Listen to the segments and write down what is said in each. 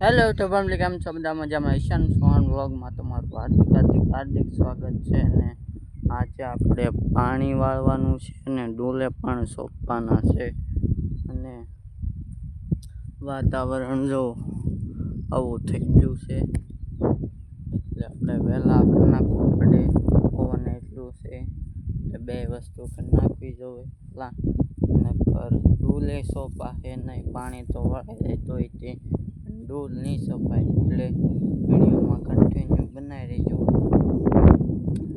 Hello તો family, કેમ છો? બધા મજામાં? ઈશાન સોન વ્લોગમાં તમારું હાર્દિક સ્વાગત છે. ને આજે આપણે પાણી વાળવાનું છે ને ડોલે પણ સોંપવાના છે. અને વાતાવરણ જો આવું થઈ ગયું છે એટલે આપણે વહેલા કરી નાખવું પડે. પવન એટલું છે એટલે બે વસ્તુ કરી નાખવી જોઈએ. નકર ડોલે સોંપા છે નહીં, પાણી તો વળાઈ જાય તોય તે ડોલ નહીં સપાય. એટલે વિડીયોમાં કન્ટિન્યુ બનાવી રહેજો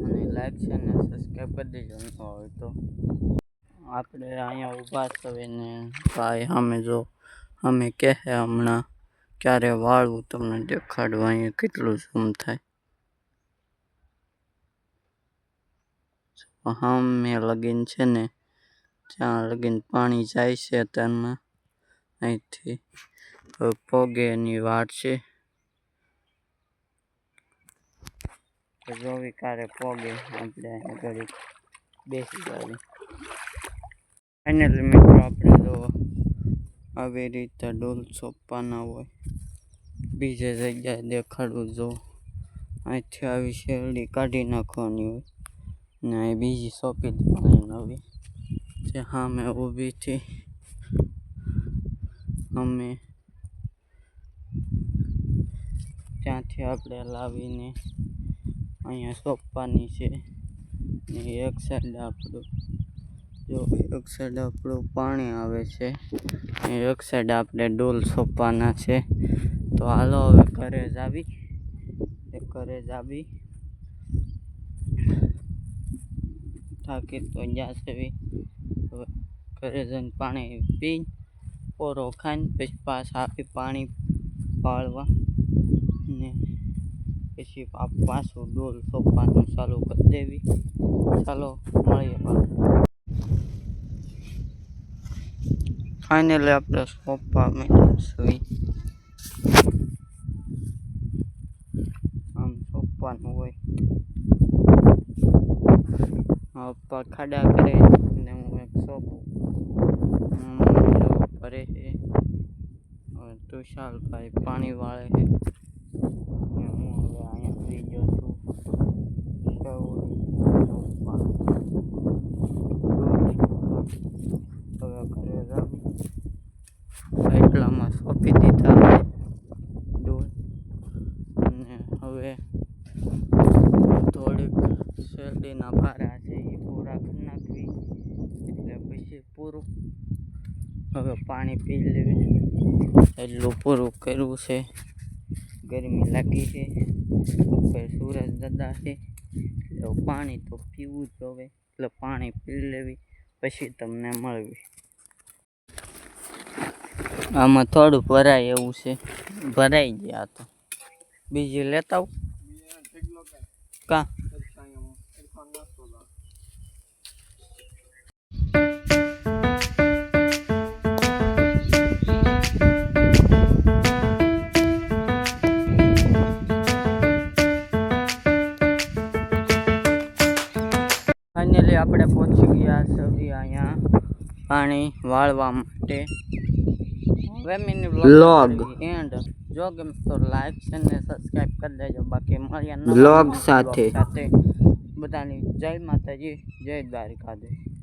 અને લાઈક છે ને સબસ્ક્રાઈબ કરી દેજો. ન હોય તો આપણે અહીંયા ઊભા છીએ ને ભાઈ સામે જો અમે કહે હમણાં ક્યારે વાળવું તમને દેખાડવા. અહીંયા કેટલું ઝૂમ થાય. હા, મેં લગીન છે ને ત્યાં લગીન પાણી જાય છે અત્યારમાં. અહીંથી પોગે એની વાટ છે. જોવી કારે પોગે આપણે ઘડી બેસી જવી. ફાઇનલી મિત્રો, આપણે તો આવી રીતે ડોલ સોંપવાના હોય. બીજે જગ્યાએ દેખાડવું જો અહીંથી આવી શેરડી કાઢી નાખવાની હોય ને અહીં બીજી સોંપી દેવાની નવી. જે સામે ઊભી હતી અમે ત્યાંથી આપણે લાવીને અહીંયા સોંપવાની છે. ને એક સાઈડ આપણું પાણી આવે છે, એક સાઈડ આપણે ડોલ સોંપવાના છે. તો હાલો હવે ઘરે જ આવી થાકી તો ગયા છે. હવે ઘરે જઈને પાણી પી પોરો ખાઈને પછી પાછા આપી પાણી પાળવા ને પછી પાછું ડોલ સોંપવાનું ચાલુ કરી દેવી. ચાલો મળીએ. ફાઇનલી આપણે સોંપવા માંડીએ. આમ સોંપવાનું હોય. ખાડા કરે ને હું એક સોંપું ભરે છે. તુષારભાઈ પાણી વાળે છે. હું હવે અહીંયા થઈ ગયો છું. હવે ઘરે જાવી એટલામાં સોંપી દીધા ડોલ. અને હવે થોડીક શેરડીના ભારા છે એ પૂરા કરી નાખવી એટલે પછી પૂરું. હવે પાણી પી લેવી. એટલું પૂરું કર્યું છે. ગરમી લાગી છે, ઉપર સૂરજ દાદા છે એટલે પાણી તો પીવું જ હવે. એટલે પાણી પી લેવી પછી તમને મળવી. આમાં થોડું ભરાય એવું છે. ભરાઈ ગયા તો બીજી લેતા આવું કા. ફાઇનલી આપણે પહોંચી ગયા છીએ અહીંયા પાણી વાળવા માટે. હવે મિની વ્લોગ એન્ડ જો ગમે તો લાઈક છે ને સબસ્ક્રાઈબ કરી દેજો. બાકી મળ્યા વ્લોગ સાથે બધાની જય માતાજી, જય દ્વારકાધીશ.